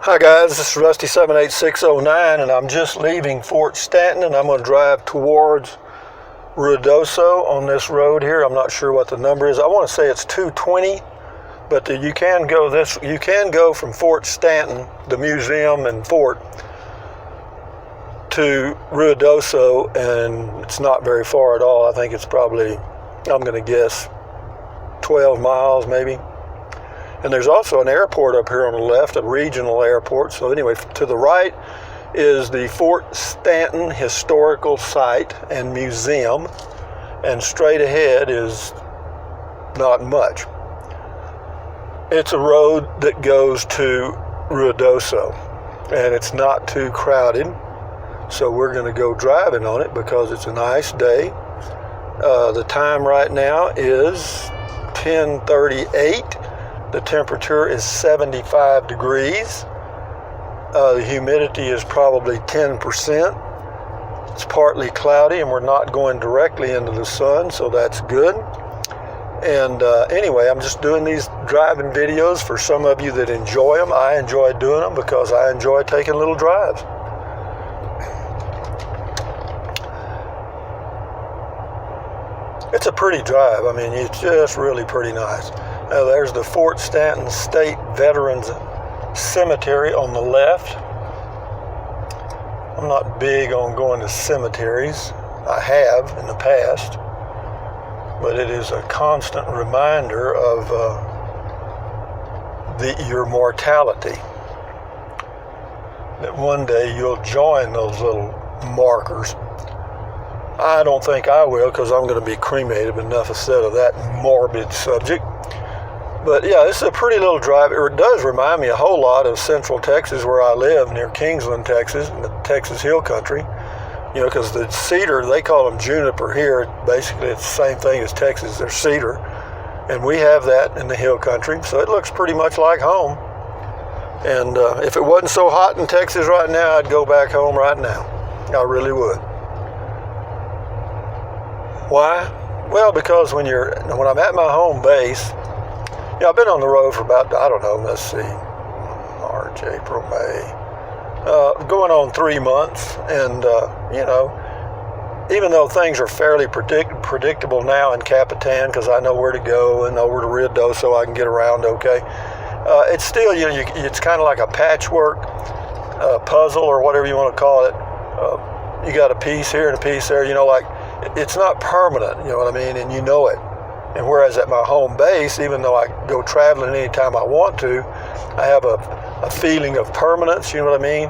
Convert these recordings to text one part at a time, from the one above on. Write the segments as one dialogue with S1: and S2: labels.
S1: Hi guys, this is Rusty78609 and I'm just leaving Fort Stanton and I'm going to drive towards Ruidoso on this road here. I'm not sure what the number is. I want to say it's 220, but you can go from Fort Stanton, the museum and fort, to Ruidoso, and it's not very far at all. I think it's probably, I'm going to guess, 12 miles maybe. And there's also an airport up here on the left, a regional airport. So anyway, to the right is the Fort Stanton Historical Site and Museum, and straight ahead is not much. It's a road that goes to Ruidoso, and it's not too crowded, so we're going to go driving on it because it's a nice day. The time right now is 10:38. The temperature is 75 degrees. The humidity is probably 10%. It's partly cloudy and we're not going directly into the sun, so that's good. And anyway, I'm just doing these driving videos for some of you that enjoy them. I enjoy doing them because I enjoy taking little drives. It's a pretty drive. I mean, it's just really pretty nice. Now, there's the Fort Stanton State Veterans Cemetery on the left. I'm not big on going to cemeteries. I have in the past, but it is a constant reminder of your mortality. That one day you'll join those little markers. I don't think I will, because I'm going to be cremated. Enough said of that morbid subject. But yeah, this is a pretty little drive. It does remind me a whole lot of Central Texas, where I live, near Kingsland, Texas, in the Texas Hill Country. You know, because the cedar, they call them juniper here. Basically, it's the same thing as Texas. They're cedar. And we have that in the Hill Country. So it looks pretty much like home. And if it wasn't so hot in Texas right now, I'd go back home right now. I really would. Why? Well, because when I'm at my home base, yeah, I've been on the road for about, I don't know, let's see, March, April, May, going on 3 months. And, you know, even though things are fairly predictable now in Capitan, because I know where to go and over to Ruidoso, I can get around okay, it's still, you know, it's kind of like a patchwork puzzle, or whatever you want to call it. You got a piece here and a piece there, you know, like, it's not permanent, you know what I mean, and you know it. And whereas at my home base, even though I go traveling anytime I want to, I have a feeling of permanence, you know what I mean?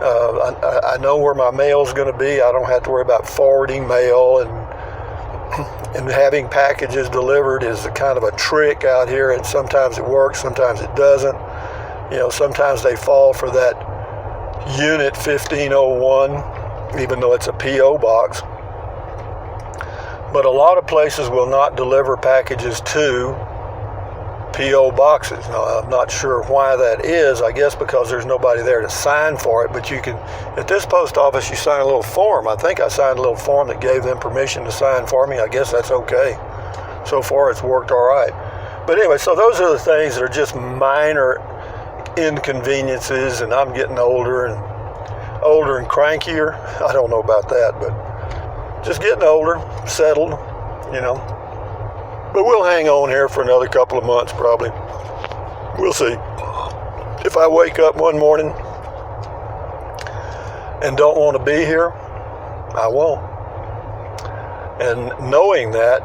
S1: I know where my mail's going to be. I don't have to worry about forwarding mail, and having packages delivered is a kind of a trick out here, and sometimes it works, sometimes it doesn't. You know, sometimes they fall for that Unit 1501, even though it's a P.O. box. But a lot of places will not deliver packages to P.O. boxes. Now, I'm not sure why that is. I guess because there's nobody there to sign for it. But you can, at this post office, you sign a little form. I think I signed a little form that gave them permission to sign for me. I guess that's okay. So far, it's worked all right. But anyway, so those are the things that are just minor inconveniences, and I'm getting older and crankier. I don't know about that, but just getting older, settled, you know. But we'll hang on here for another couple of months, probably. We'll see. If I wake up one morning and don't want to be here, I won't. And knowing that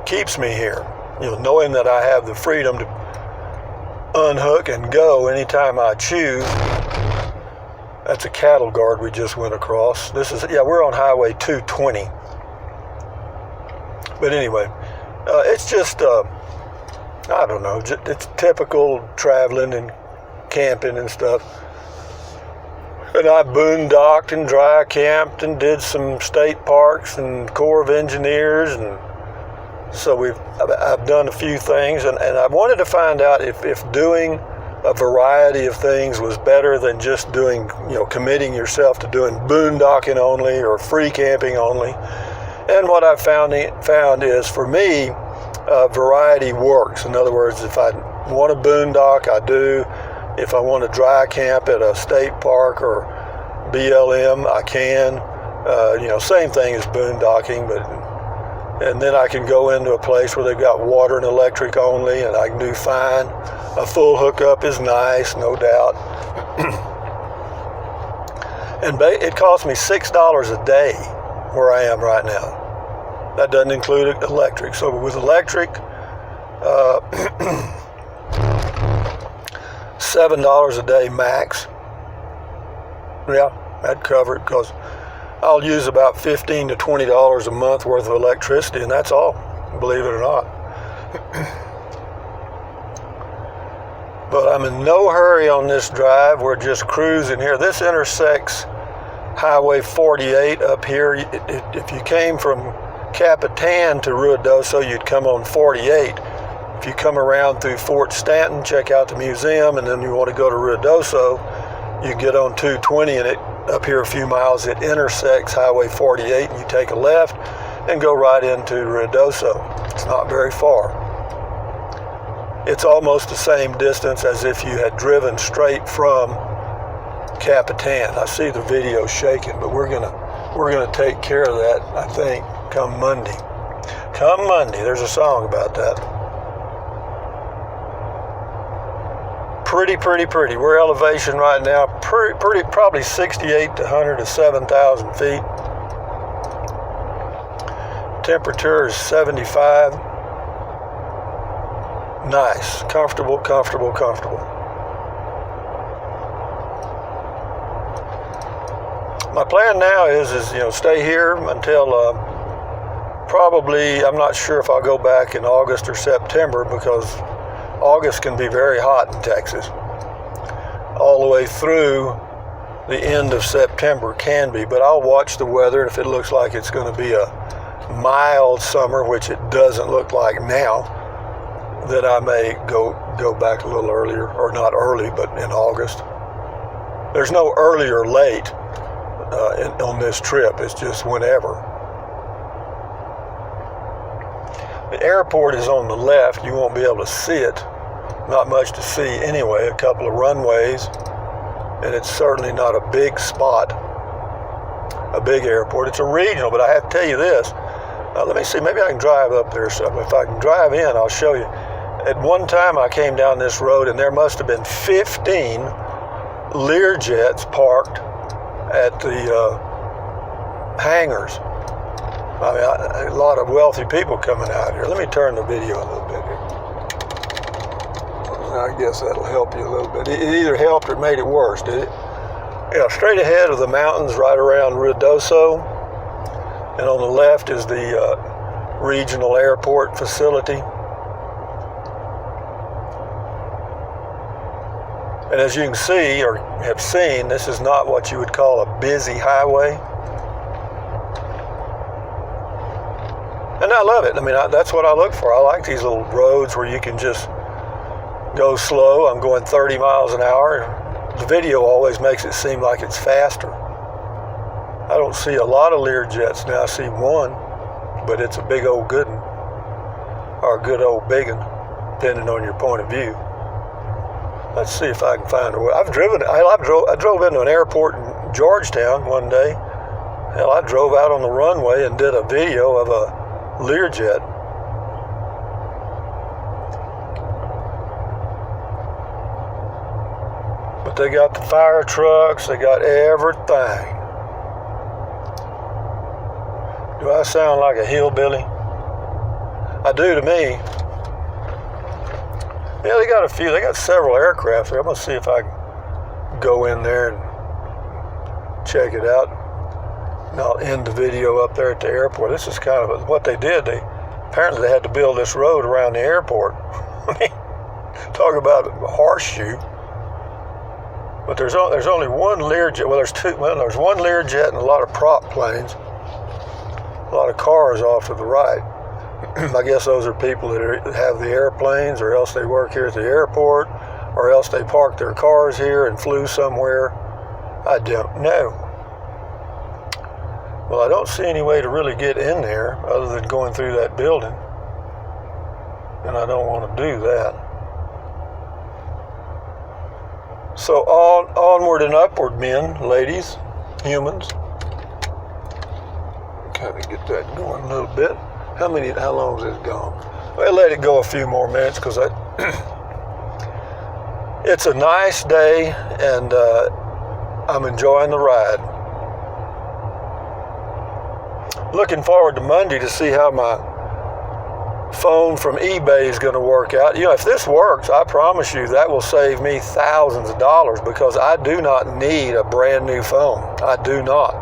S1: keeps me here. You know, knowing that I have the freedom to unhook and go anytime I choose. That's a cattle guard we just went across. We're on Highway 220. But anyway, it's just, I don't know, it's typical traveling and camping and stuff. And I boondocked and dry camped and did some state parks and Corps of Engineers, and so I've done a few things, and I wanted to find out if doing a variety of things was better than just doing, you know, committing yourself to doing boondocking only or free camping only. And what I've found is, for me, variety works. In other words, if I want to boondock, I do. If I want to dry camp at a state park or BLM, I can. Same thing as boondocking, and then I can go into a place where they've got water and electric only, and I can do fine. A full hookup is nice, no doubt. And it costs me $6 a day where I am right now. That doesn't include electric. So with electric, $7 a day max. Yeah, that'd cover it, because I'll use about $15 to $20 a month worth of electricity, and that's all, believe it or not. But I'm in no hurry on this drive. We're just cruising here. This intersects Highway 48 up here. If you came from Capitan to Ruidoso, you'd come on 48. If you come around through Fort Stanton, check out the museum, and then you want to go to Ruidoso, you get on 220, and up here a few miles, it intersects Highway 48, and you take a left and go right into Ruidoso. It's not very far. It's almost the same distance as if you had driven straight from Capitan. I see the video shaking, but we're gonna take care of that, I think, come Monday. Come Monday. There's a song about that. Pretty. We're elevation right now, probably 68 to 100 to 7,000 feet. Temperature is 75. Nice, comfortable. My plan now is stay here until probably, I'm not sure if I'll go back in August or September, because August can be very hot in Texas. All the way through the end of September can be, but I'll watch the weather, and if it looks like it's going to be a mild summer, which it doesn't look like now, then I may go back a little earlier, or not early, but in August. There's no early or late on this trip. It's just whenever. The airport is on the left. You won't be able to see it. Not much to see anyway. A couple of runways, and it's certainly not a big spot, a big airport. It's a regional, but I have to tell you this. Let me see. Maybe I can drive up there. So if I can drive in, I'll show you. At one time, I came down this road, and there must have been 15 Learjets parked at the hangars. I mean, a lot of wealthy people coming out here. Let me turn the video a little bit here. I guess that'll help you a little bit. It either helped or made it worse, did it? Yeah, straight ahead of the mountains, right around Ruidoso, and on the left is the regional airport facility. And as you can see, or have seen, this is not what you would call a busy highway. And I love it. I mean, that's what I look for. I like these little roads where you can just go slow. I'm going 30 miles an hour. The video always makes it seem like it's faster. I don't see a lot of Learjets now. I see one, but it's a big old good one, or a good old big one, depending on your point of view. Let's see if I can find a way. I drove into an airport in Georgetown one day. Hell, I drove out on the runway and did a video of a Learjet. But they got the fire trucks, they got everything. Do I sound like a hillbilly? I do to me. Yeah, they got several aircraft there. I'm going to see if I can go in there and check it out. And I'll end the video up there at the airport. This is kind of what they did. Apparently they had to build this road around the airport. I mean, talk about a horseshoe. But there's only one Learjet. Well, there's two. Well, there's one Learjet and a lot of prop planes. A lot of cars off to the right. I guess those are people that have the airplanes, or else they work here at the airport, or else they parked their cars here and flew somewhere. I don't know. Well, I don't see any way to really get in there other than going through that building, and I don't want to do that. So onward and upward, men, ladies, humans. Kind of get that going a little bit. How long has this gone? Well, let it go a few more minutes because it's a nice day and I'm enjoying the ride. Looking forward to Monday to see how my phone from eBay is going to work out. You know, if this works, I promise you that will save me thousands of dollars because I do not need a brand new phone. I do not.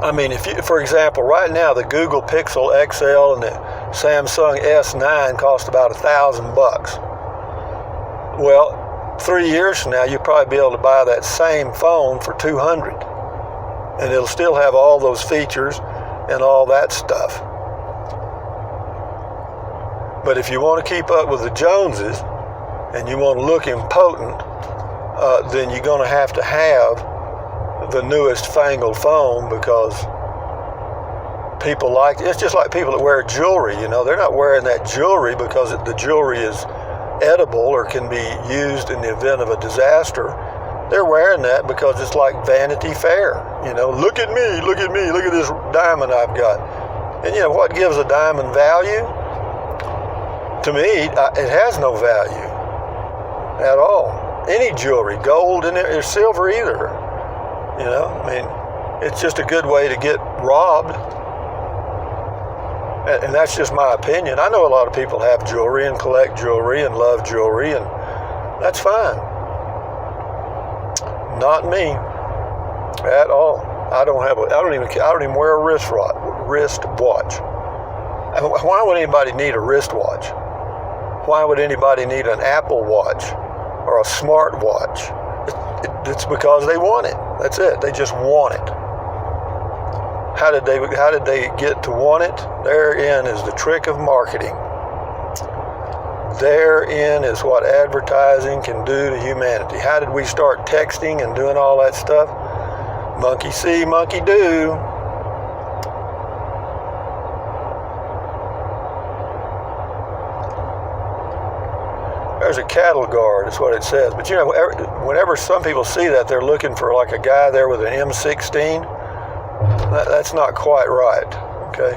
S1: I mean, if you, for example, right now the Google Pixel XL and the Samsung S9 cost about $1,000. Well, 3 years from now, you'll probably be able to buy that same phone for $200, and it'll still have all those features and all that stuff. But if you want to keep up with the Joneses and you want to look impotent, then you're going to have the newest fangled phone because people it's just like people that wear jewelry, you know, they're not wearing that jewelry because the jewelry is edible or can be used in the event of a disaster. They're wearing that because it's like Vanity Fair, you know, look at me, look at this diamond I've got. And you know, what gives a diamond value? To me, it has no value at all. Any jewelry, gold or silver either. You know, I mean, it's just a good way to get robbed. And that's just my opinion. I know a lot of people have jewelry and collect jewelry and love jewelry, and that's fine. Not me at all. I don't even wear a wristwatch. Why would anybody need a wristwatch? Why would anybody need an Apple Watch or a smart watch? It's because they want it. That's it. They just want it. How did they get to want it? Therein is the trick of marketing. Therein is what advertising can do to humanity. How did we start texting and doing all that stuff? Monkey see, monkey do. There's a cattle guard, is what it says. But you know, whenever some people see that, they're looking for like a guy there with an M16. That's not quite right, okay?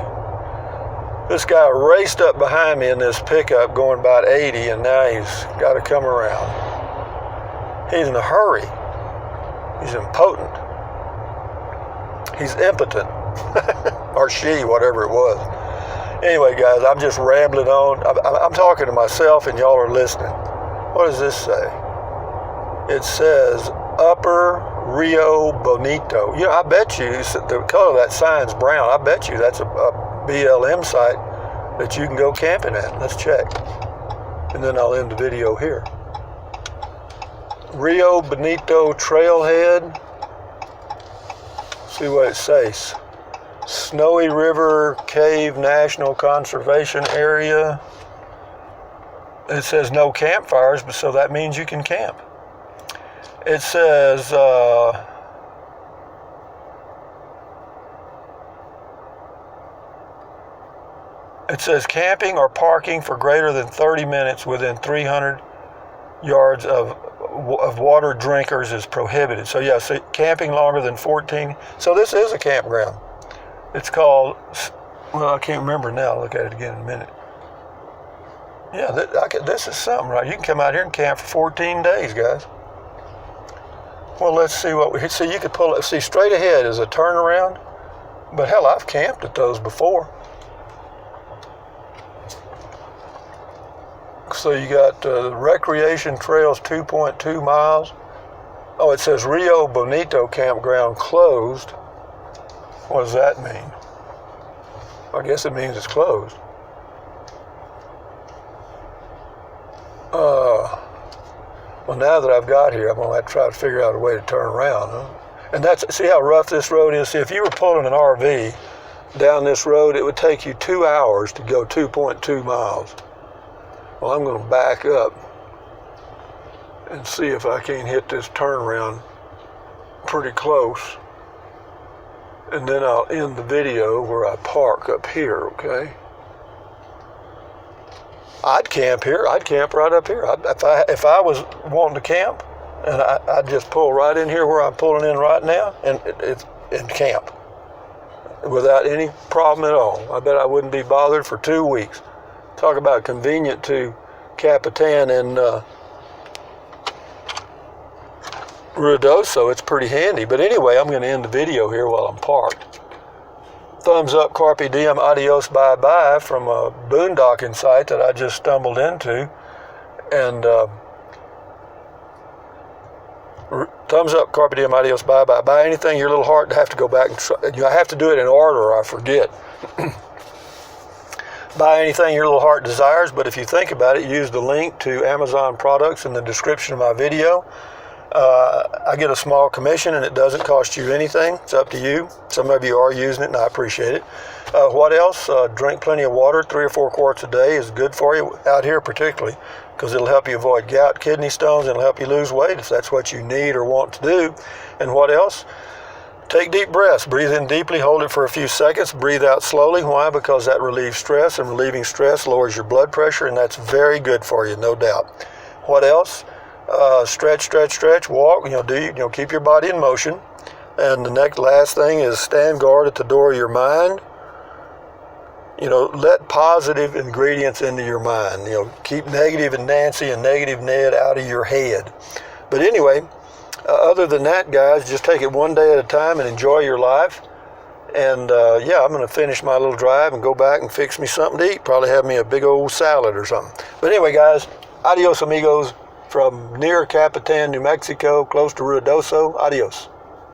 S1: This guy raced up behind me in this pickup going about 80, and now he's got to come around. He's in a hurry. He's impotent. He's impotent. Or she, whatever it was. Anyway, guys, I'm just rambling on. I'm talking to myself, and y'all are listening. What does this say? It says Upper Rio Bonito. You know, I bet you the color of that sign's brown. I bet you that's a BLM site that you can go camping at. Let's check. And then I'll end the video here. Rio Bonito Trailhead. See what it says. Snowy River Cave National Conservation Area. It says no campfires, but so that means you can camp. It says camping or parking for greater than 30 minutes within 300 yards of water drinkers is prohibited. So yeah, so camping longer than 14. So this is a campground. It's called, well, I can't remember now. I'll look at it again in a minute. Yeah, this is something, right? You can come out here and camp for 14 days, guys. Well, let's see what we see. You could pull it. See, straight ahead is a turnaround. But hell, I've camped at those before. So you got the recreation trails, 2.2 miles. Oh, it says Rio Bonito Campground closed. What does that mean? I guess it means it's closed. Well, now that I've got here, I'm going to have to try to figure out a way to turn around. Huh? And see how rough this road is? See, if you were pulling an RV down this road, it would take you 2 hours to go 2.2 miles. Well, I'm going to back up and see if I can hit this turnaround pretty close. And then I'll end the video where I park up here, okay? I'd camp here. I'd camp right up here. If I was wanting to camp, and I'd just pull right in here where I'm pulling in right now, and it's in camp without any problem at all. I bet I wouldn't be bothered for 2 weeks. Talk about convenient to Capitan and Ruidoso. It's pretty handy. But anyway, I'm going to end the video here while I'm parked. Thumbs up, carpe diem, adios, bye-bye from a boondocking site that I just stumbled into. And thumbs up, carpe diem, adios, bye-bye. Buy anything your little heart, have to go back and try. I have to do it in order or I forget. Buy anything your little heart desires, but if you think about it, use the link to Amazon products in the description of my video. I get a small commission and it doesn't cost you anything. It's up to you. Some of you are using it and I appreciate it. What else? Drink plenty of water. 3 or 4 quarts a day is good for you out here particularly because it'll help you avoid gout, kidney stones, and it'll help you lose weight if that's what you need or want to do. And what else? Take deep breaths. Breathe in deeply, hold it for a few seconds, breathe out slowly. Why? Because that relieves stress, and relieving stress lowers your blood pressure, and that's very good for you, no doubt. What else? Stretch, walk, keep your body in motion. And the last thing is stand guard at the door of your mind. Let positive ingredients into your mind. Keep negative and Nancy and negative Ned out of your head. But anyway, other than that, guys, just take it one day at a time and enjoy your life. And I'm going to finish my little drive and go back and fix me something to eat. Probably have me a big old salad or something. But anyway, guys, adios amigos from near Capitan, New Mexico, close to Ruidoso. Adios.